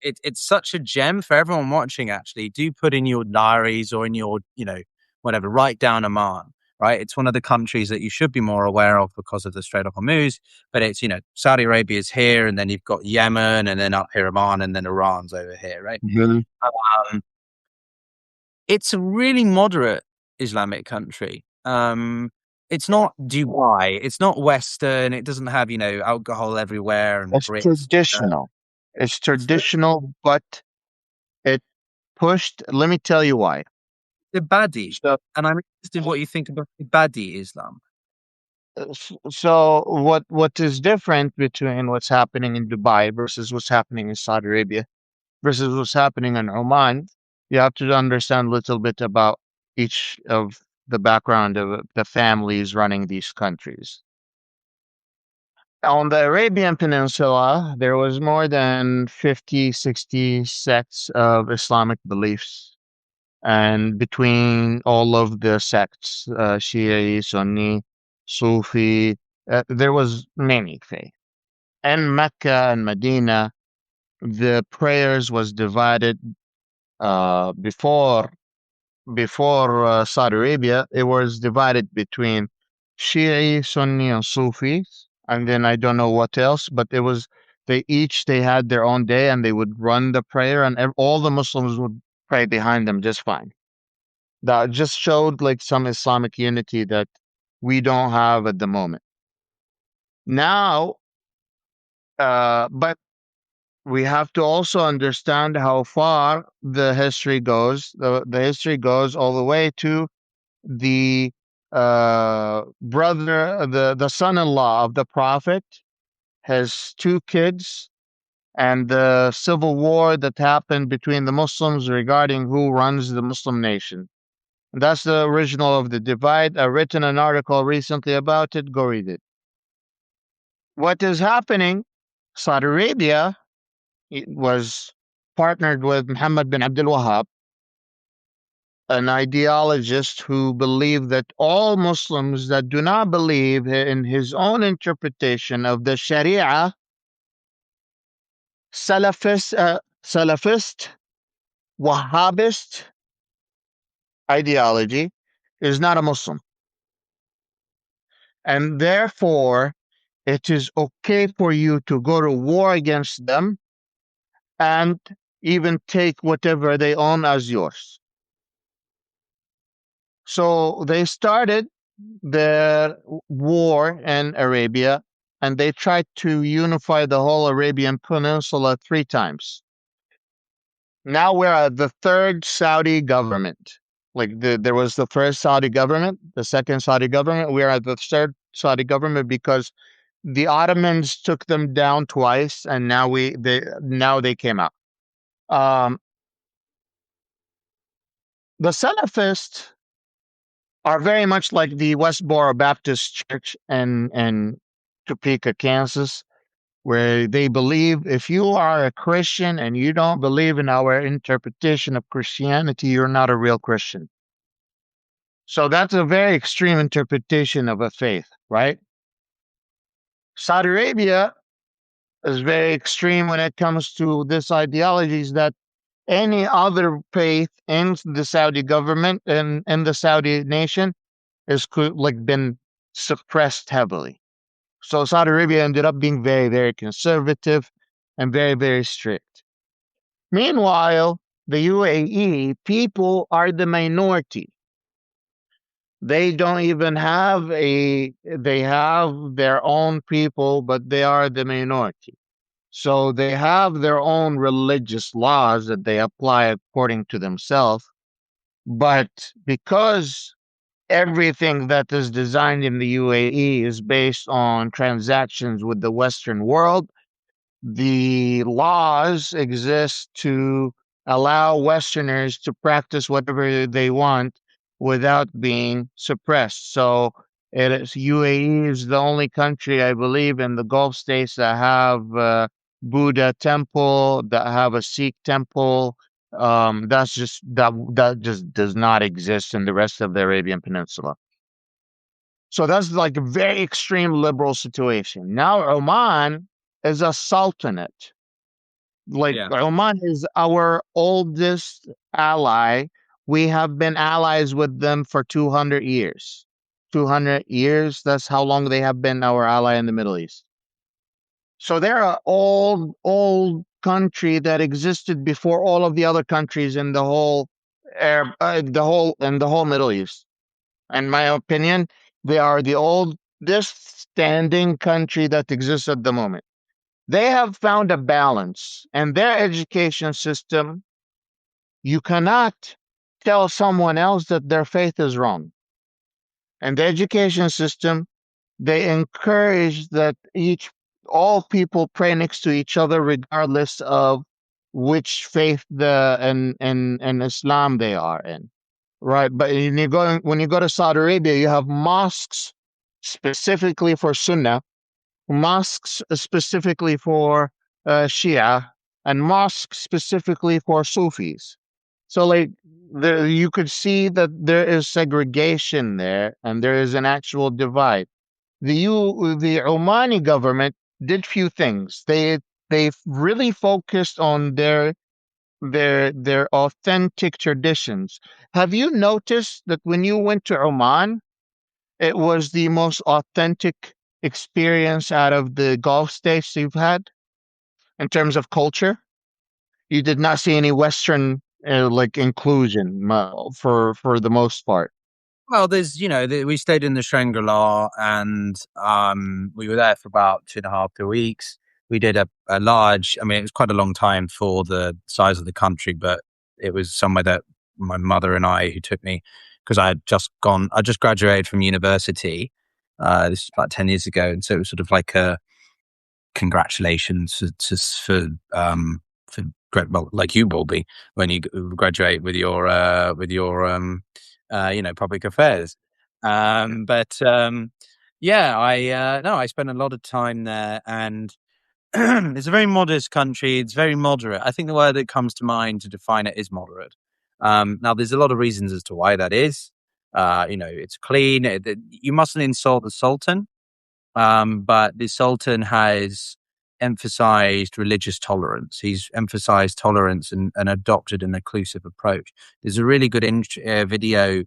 it's such a gem for everyone watching. Actually, do put in your diaries or in your whatever. Write down Oman. Right, it's one of the countries that you should be more aware of because of the Strait of Hormuz. But it's Saudi Arabia is here, and then you've got Yemen, and then up here Oman, and then Iran's over here. Right. Mhm. Um, it's a really moderate Islamic country. It's not Dubai. It's not Western. It doesn't have alcohol everywhere and It's Brits. traditional. It's It's very traditional, but it pushed. Let me tell you why. Ibadi, So, and I'm interested in what you think about Ibadi Islam. what is different between what's happening in Dubai versus what's happening in Saudi Arabia versus what's happening in Oman? You have to understand a little bit about each of the background of the families running these countries. On the Arabian Peninsula, there was more than 50, 60 sects of Islamic beliefs. And between all of the sects, Shia, Sunni, Sufi, there was many faith. And Mecca and Medina, the prayers was divided before Saudi Arabia. It was divided between Shia, Sunni, and Sufis, and then I don't know what else, but they had their own day, and they would run the prayer, and all the Muslims would pray behind them just fine. That just showed like some Islamic unity that we don't have at the moment. Now, but we have to also understand how far the history goes. The history goes all the way to the the son-in-law of the prophet has two kids, and the civil war that happened between the Muslims regarding who runs the Muslim nation. That's the original of the divide. I've written an article recently about it. Go read it. What is happening? Saudi Arabia it was partnered with Muhammad bin Abdul Wahab, an ideologist who believed that all Muslims that do not believe in his own interpretation of the Sharia, Salafist, Wahhabist ideology, is not a Muslim. And therefore, it is okay for you to go to war against them and even take whatever they own as yours. So they started their war in Arabia, and they tried to unify the whole Arabian Peninsula 3 times. Now we're at the third Saudi government. There was the first Saudi government, the second Saudi government. We're at the third Saudi government because the Ottomans took them down twice, and now they came out. Um, the Salafists are very much like the Westboro Baptist Church in Topeka, Kansas. where they believe if you are a Christian and you don't believe in our interpretation of Christianity, you're not a real Christian. So that's a very extreme interpretation of a faith, right? Saudi Arabia is very extreme when it comes to this ideologies that any other faith in the Saudi government and in the Saudi nation is like been suppressed heavily. So Saudi Arabia ended up being very, very conservative and very, very strict. Meanwhile, the UAE people are the minority. They don't even have they have their own people, but they are the minority. So they have their own religious laws that they apply according to themselves. But because everything that is designed in the UAE is based on transactions with the Western world, the laws exist to allow Westerners to practice whatever they want without being suppressed. So it is UAE is the only country, I believe, in the Gulf states that have Buddha temple, that have a Sikh temple. That just does not exist in the rest of the Arabian Peninsula. So that's like a very extreme liberal situation. Now Oman is a sultanate. Like Yeah. Oman is our oldest ally. We have been allies with them for 200 years. 200 years, that's how long they have been our ally in the Middle East. So they're an old country that existed before all of the other countries in the whole the whole Middle East. In my opinion, they are the oldest standing country that exists at the moment. They have found a balance, and their education system, you cannot tell someone else that their faith is wrong. And the education system, they encourage that all people pray next to each other regardless of which faith and Islam they are in. Right. But when you go to Saudi Arabia, you have mosques specifically for Sunnah, mosques specifically for Shia, and mosques specifically for Sufis. So, like, there you could see that there is segregation there, and there is an actual divide. The Omani government did few things. They really focused on their authentic traditions. Have you noticed that when you went to Oman, it was the most authentic experience out of the Gulf states you've had in terms of culture? You did not see any Western like inclusion for the most part. Well, there's, we stayed in the Shangri-La, and we were there for about 2.5, 3 weeks. We did a large, I mean, it was quite a long time for the size of the country, but it was somewhere that my mother and I, who took me, because I just graduated from university. This was about 10 years ago. And so it was sort of like a congratulations for well, like you will be when you graduate with your public affairs. Yeah, I spent a lot of time there, and it's a very modest country. It's very moderate. I think the word that comes to mind to define it is moderate. Now, there's a lot of reasons as to why that is. It's clean. You mustn't insult the Sultan, but the Sultan has emphasized religious tolerance. He's emphasized tolerance and adopted an inclusive approach. There's a really good video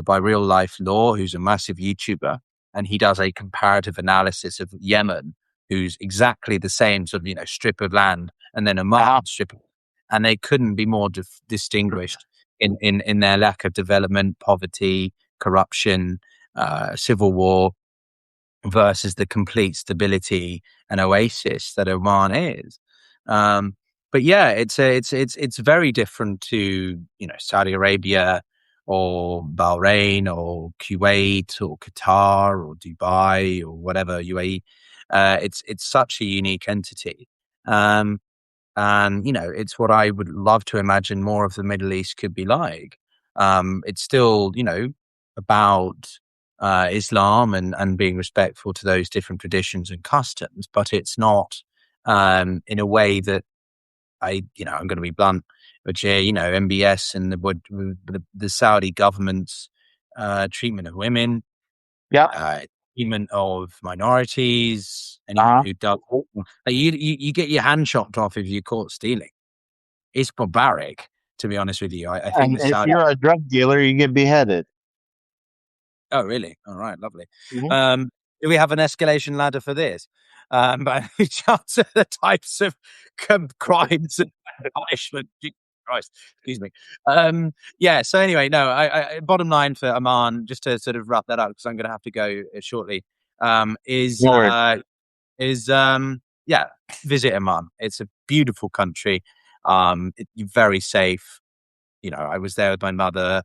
by Real Life Law, who's a massive YouTuber, and he does a comparative analysis of Yemen, who's exactly the same sort of, strip of land, and then a Muslim strip, and they couldn't be more distinguished in their lack of development, poverty, corruption, civil war, versus the complete stability and oasis that Oman is. But yeah, it's very different to Saudi Arabia or Bahrain or Kuwait or Qatar or Dubai or whatever UAE. It's such a unique entity. And it's what I would love to imagine more of the Middle East could be like. It's still about Islam and being respectful to those different traditions and customs, but it's not in a way that I'm going to be blunt, which, MBS and the Saudi government's treatment of women, Yeah. uh, treatment of minorities, anyone Uh-huh. who does, you get your hand chopped off if you're caught stealing. It's barbaric, to be honest with you. I think And the if Saudi. you're a drug dealer, you get beheaded. Oh, really? All right, lovely. Mhm. Um, do we have an escalation ladder for this? But any chance of the types of crimes and punishment? Jesus Christ, excuse me. Yeah. So anyway, no. Bottom line for Oman, just to sort of wrap that up, because I'm going to have to go shortly. Um, is No worries. uh, yeah, visit Oman. It's a beautiful country. Very safe. I was there with my mother.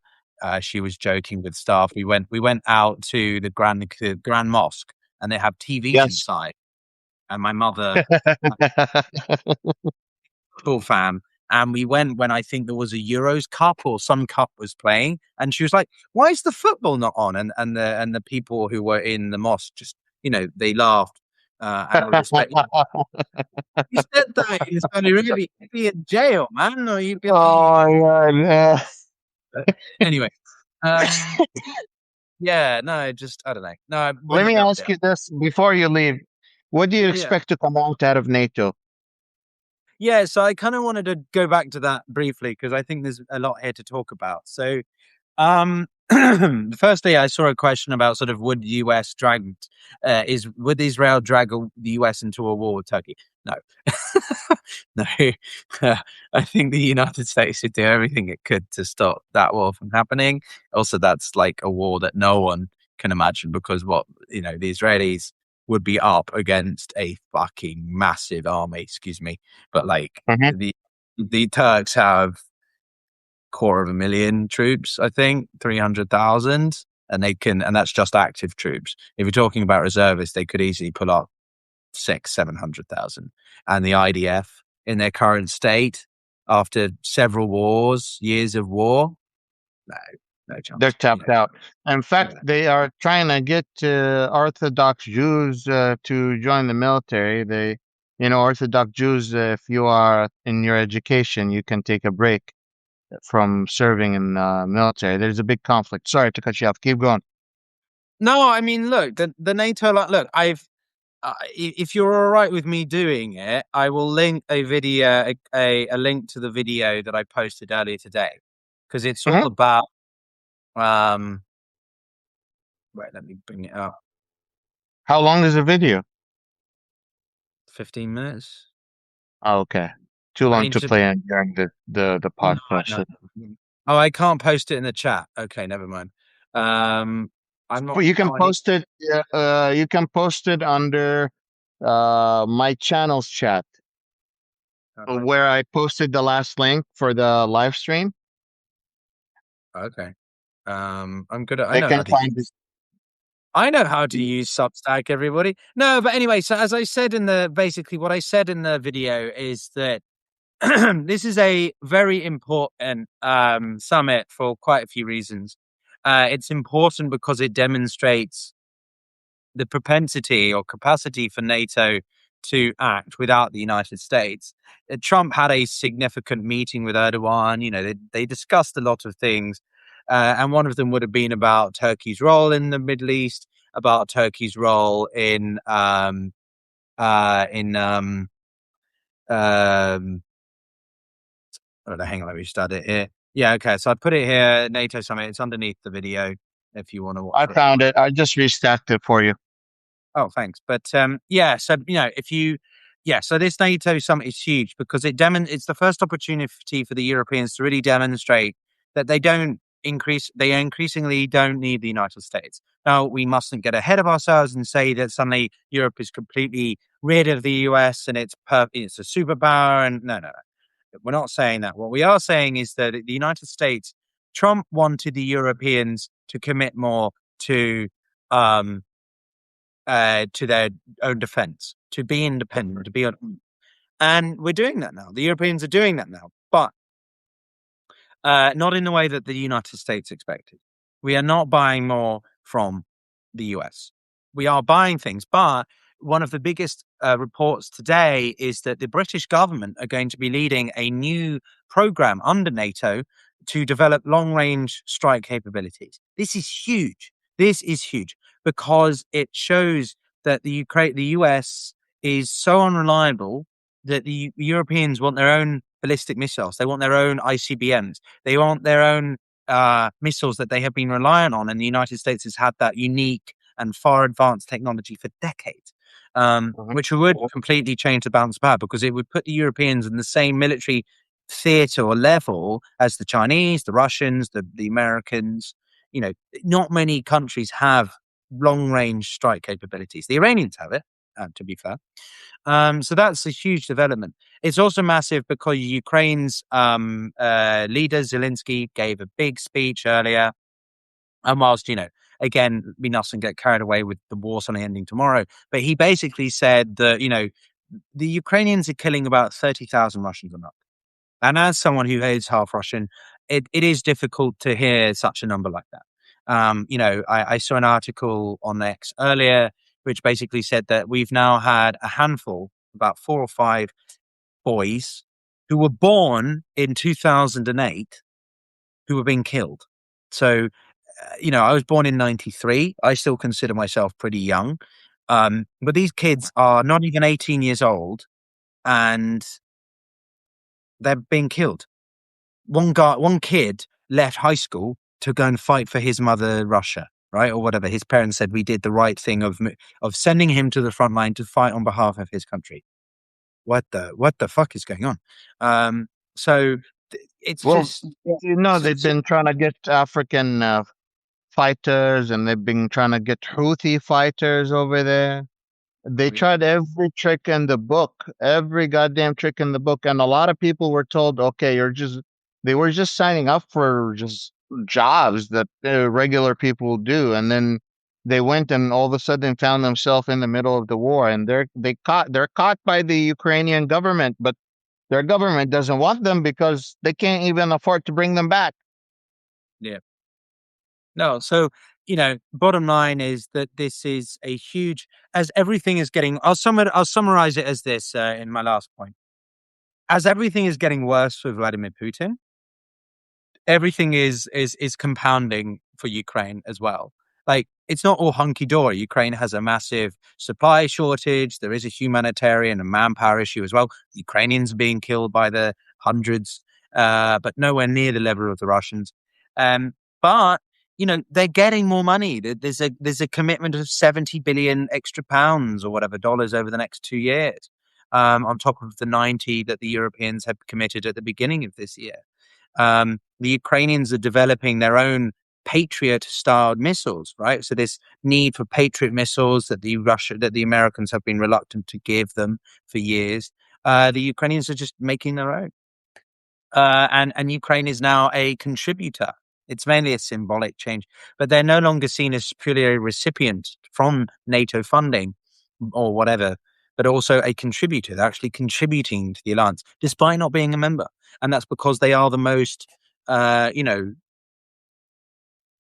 She was joking with staff. We went out to the Grand Mosque, and they have TVs Yes. inside. And my mother, full fan, and we went when I think there was a Euros Cup or some cup was playing, and she was like, "Why is the football not on?" And the people who were in the mosque just, they laughed and were respectful. You said that in Saudi Arabia, you'd be in jail, man, or you'd be like, Oh my God. anyway. Um, Yeah, no, just I don't know. No, I Let wouldn't me have left ask it. you this before you leave. What do you Yeah. expect to come out of NATO? Yeah, so I kind of wanted to go back to that briefly because I think there's a lot here to talk about. So, firstly, I saw a question about sort of would Israel drag the US into a war with Turkey? No, no. I think the United States should do everything it could to stop that war from happening. Also, that's like a war that no one can imagine because the Israelis would be up against a fucking massive army. Excuse me, but like Mhm. the Turks have 250,000 troops, I think, 300,000, and that's just active troops. If you're talking about reservists, they could easily pull up 700,000. And the IDF, in their current state, after several years of war, no, no They're chance. tapped out. In fact, Yeah. they are trying to get Orthodox Jews to join the military. Orthodox Jews, if you are in your education, you can take a break from serving in military. There's a big conflict. Sorry to cut you off. Keep going. No, I mean, look, the NATO, look, if you're all right with me doing it, I will link a video, a link to the video that I posted earlier today, because it's all Mhm. about. Um, wait, let me bring it up. How long is the video? 15 minutes. Oh, okay. Too I long mean, to play in during the no, podcast. no. Oh, I can't post it in the chat. Okay, never mind. I'm not. But you can Oh, I need. post it. You can post it under my channel's chat, How do I do where I posted the last link for the live stream. that? Okay. I'm good at. I They know how can to find it. use. I know how to use Substack. Everybody. No, but anyway. So as I said basically what I said in the video is that this is a very important summit for quite a few reasons. It's important because it demonstrates the propensity or capacity for NATO to act without the United States. Trump had a significant meeting with Erdogan. They discussed a lot of things, and one of them would have been about Turkey's role in the Middle East, about Turkey's role in oh, hang on, let me start it here. Yeah, okay. So I put it here, NATO summit. It's underneath the video if you want to watch I it. found it. I just restacked it for you. Oh, thanks. But yeah, so if you, yeah, so this NATO summit is huge because it's the first opportunity for the Europeans to really demonstrate that they increasingly don't need the United States. Now, we mustn't get ahead of ourselves and say that suddenly Europe is completely rid of the US and it's a superpower. And no, no, no. We're not saying that. What we are saying is that the United States, Trump wanted the Europeans to commit more to um, to their own defense, to be independent, to be on. And we're doing that now. The Europeans are doing that now, but not in the way that the United States expected. We are not buying more from the US. We are buying things, but one of the biggest reports today is that the British government are going to be leading a new program under NATO to develop long-range strike capabilities. This is huge. This is huge because it shows that the US is so unreliable that the Europeans want their own ballistic missiles. They want their own ICBMs. They want their own missiles that they have been reliant on, and the United States has had that unique and far advanced technology for decades, Mhm. which would completely change the balance of power because it would put the Europeans in the same military theater or level as the Chinese, the Russians, the Americans. You know, not many countries have long range strike capabilities. The Iranians have it, to be fair. So that's a huge development. It's also massive because Ukraine's leader Zelensky gave a big speech earlier. And whilst, again, we mustn't get carried away with the war suddenly ending tomorrow, but he basically said that, the Ukrainians are killing about 30,000 Russians a month. And as someone who is half Russian, it is difficult to hear such a number like that. I saw an article on X earlier, which basically said that we've now had a handful, about 4 or 5 boys who were born in 2008 who were being killed. So, I was born in 93. I still consider myself pretty young. But these kids are not even 18 years old and they're being killed. One kid left high school to go and fight for his mother Russia, right? Or whatever. His parents said we did the right thing of sending him to the front line to fight on behalf of his country. What the fuck is going on? So it's Well, just they've been trying to get African fighters, and they've been trying to get Houthi fighters over there. They tried every trick in the book, every goddamn trick in the book, and a lot of people were told, "Okay, they were just signing up for just jobs that regular people do," and then they went and all of a sudden found themselves in the middle of the war, and they're caught by the Ukrainian government, but their government doesn't want them because they can't even afford to bring them back. yeah. No, so bottom line is that this is a huge as everything is getting. I'll summarize it as this in my last point. As everything is getting worse for Vladimir Putin, everything is compounding for Ukraine as well. Like it's not all hunky dory. Ukraine has a massive supply shortage. There is a humanitarian and manpower issue as well. Ukrainians are being killed by the hundreds, but nowhere near the level of the Russians. But they're getting more money. There's a commitment of 70 billion extra pounds or whatever dollars over the next 2 years, on top of the 90 that the Europeans had committed at the beginning of this year. The Ukrainians are developing their own Patriot-styled missiles, right? So this need for Patriot missiles that the Americans have been reluctant to give them for years. The Ukrainians are just making their own, and Ukraine is now a contributor. It's mainly a symbolic change, but they're no longer seen as purely a recipient from NATO funding or whatever, but also a contributor. They're actually contributing to the alliance, despite not being a member. And that's because they are the most, uh, you know,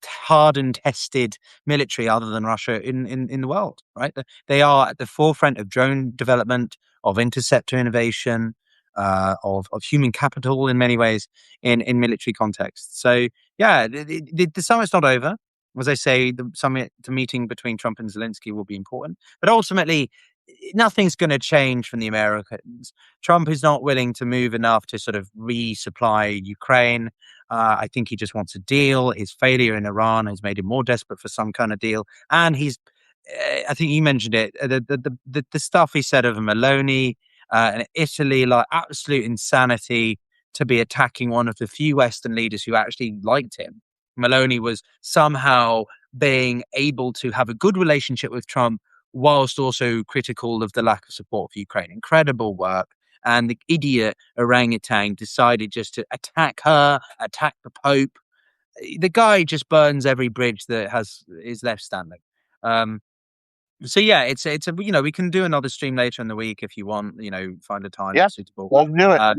hard and tested military other than Russia in the world, right? They are at the forefront of drone development, of interceptor innovation, of human capital in many ways in military contexts. So yeah, the summit's not over. As I say, the meeting between Trump and Zelensky will be important, but ultimately nothing's going to change from the Americans. Trump is not willing to move enough to sort of resupply Ukraine. I think he just wants a deal. His failure in Iran has made him more desperate for some kind of deal. And I think you mentioned it, the stuff he said of Maloney and Italy, like absolute insanity to be attacking one of the few Western leaders who actually liked him. Maloney was somehow being able to have a good relationship with Trump whilst also critical of the lack of support for Ukraine. Incredible work. And the idiot orangutan decided just to attack her, attack the Pope. The guy just burns every bridge that is left standing. So yeah, it's we can do another stream later in the week if you want. Find a time Yeah, that's suitable. let's do it. Uh,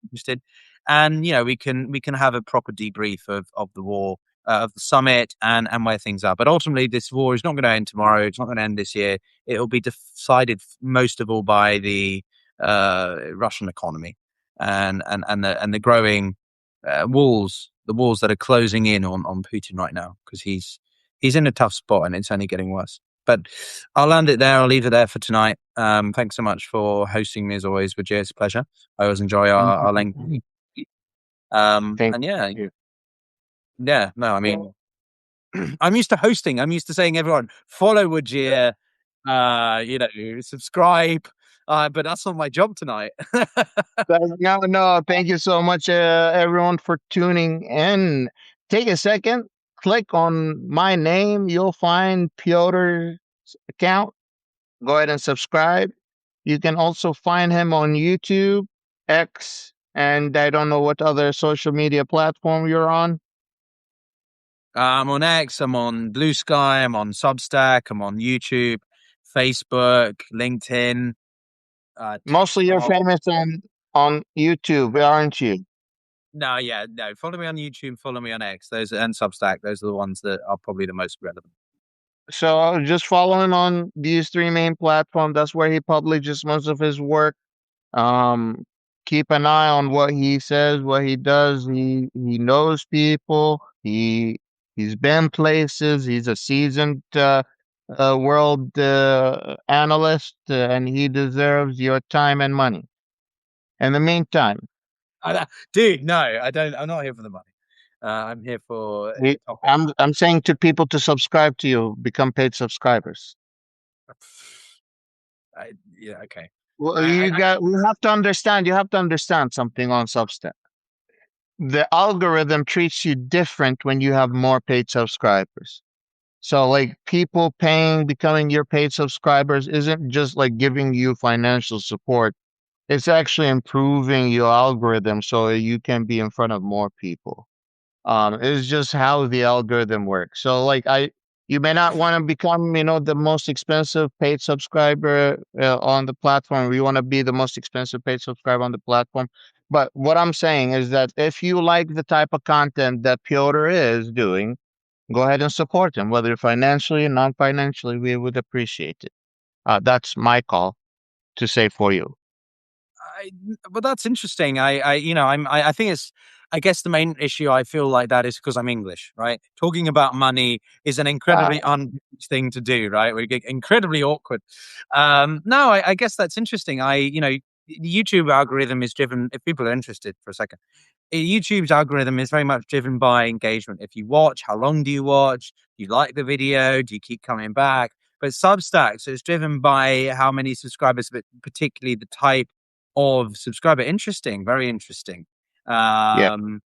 Interested, and we can have a proper debrief of the war of the summit and where things are. But ultimately, this war is not going to end tomorrow. It's not going to end this year. It will be decided most of all by the Russian economy and the growing the walls that are closing in on Putin right now, because he's in a tough spot and it's only getting worse. But I'll land it there. I'll leave it there for tonight. Thanks so much for hosting me as always, Vijay. It's a pleasure. I always enjoy our length. Thank And yeah, you. yeah, no, I mean, I'm used to hosting. I'm used to saying everyone follow Wajir, subscribe. But that's not my job tonight. No, no, thank you so much, everyone, for tuning in. Take a second, click on my name. You'll find Pyotr's account. Go ahead and subscribe. You can also find him on YouTube, X, and I don't know what other social media platform you're on. I'm on X, I'm on Blue Sky, I'm on Substack, I'm on YouTube, Facebook, LinkedIn, Mostly you're TikTok. famous on YouTube, aren't you? No, yeah, no. Follow me on YouTube, follow me on X, those and Substack. Those are the ones that are probably the most relevant. So just following on these three main platforms, that's where he publishes most of his work. Um, Keep an eye on what he says, what he does. He knows people. He's been places. He's a seasoned world analyst, and he deserves your time and money. In the meantime, Dude, no, I don't. I'm not here for the money. I'm here for we, the topic. I'm saying to people to subscribe to you, become paid subscribers. Yeah, okay. Well, I, I, you have to understand. You have to understand something on Substack. The algorithm treats you different when you have more paid subscribers. So like people paying, becoming your paid subscribers isn't just like giving you financial support. It's actually improving your algorithm so you can be in front of more people. It's just how the algorithm works. So like you may not want to become, the most expensive paid subscriber on the platform. You want to be the most expensive paid subscriber on the platform. But what I'm saying is that if you like the type of content that Piotr is doing, go ahead and support him, whether financially or non-financially. We would appreciate it. That's my call to say for you. I, but that's interesting. I think it's. I guess the main issue I feel like that is because I'm English, right? Talking about money is an Uh, incredibly thing to do, right? We get incredibly awkward. No, I guess that's interesting. The YouTube algorithm is driven. If people are interested for a second, YouTube's algorithm is very much driven by engagement. If you watch, how long do you watch? Do you like the video? Do you keep coming back? But Substack, so it's driven by how many subscribers, but particularly the type of subscriber. Interesting, very interesting. yeah. Um,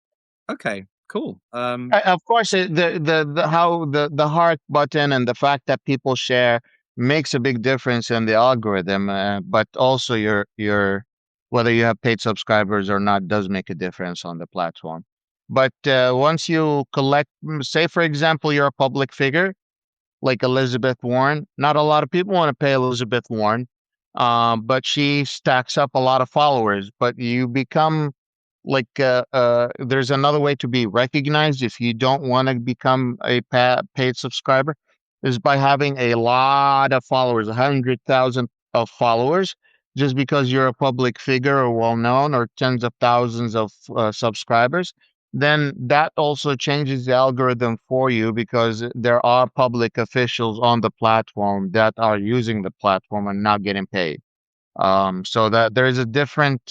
okay, cool. Of course, the how the heart button and the fact that people share makes a big difference in the algorithm. But also your whether you have paid subscribers or not does make a difference on the platform. But once you collect, say for example, you're a public figure like Elizabeth Warren. Not a lot of people want to pay Elizabeth Warren, but she stacks up a lot of followers. But you become like there's another way to be recognized if you don't want to become a paid subscriber is by having a lot of followers, 100,000 of followers. Just because you're a public figure or well known or tens of thousands of subscribers, then that also changes the algorithm for you because there are public officials on the platform that are using the platform and not getting paid. So that there's different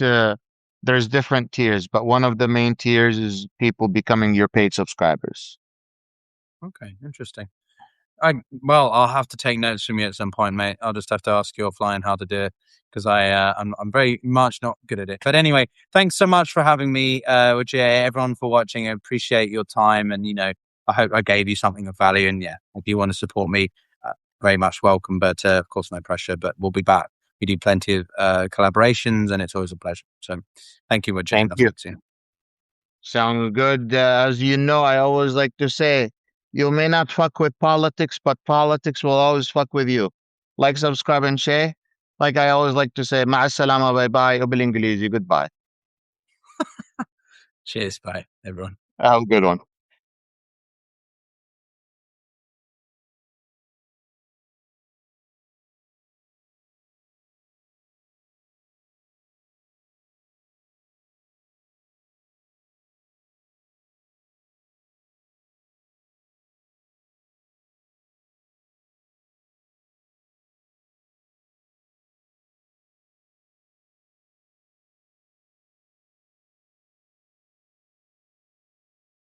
tiers, but one of the main tiers is people becoming your paid subscribers. Okay, interesting. Well, I'll have to take notes from you at some point, mate. I'll just have to ask you offline how to do it because I'm very much not good at it. But anyway, thanks so much for having me, Ujay, everyone for watching. I appreciate your time, and I hope I gave you something of value. And yeah, if you want to support me, very much welcome. But of course, no pressure. But we'll be back. We do plenty of collaborations, and it's always a pleasure. So, thank you, Ujay, and Thank I'll you. speak soon. Sounds good. As you know, I always like to say, you may not fuck with politics, but politics will always fuck with you. Like, subscribe, and share. Like I always like to say, مع السلامة, bye bye, وبالإنجليزي, goodbye. Cheers, bye, everyone. Have a good one.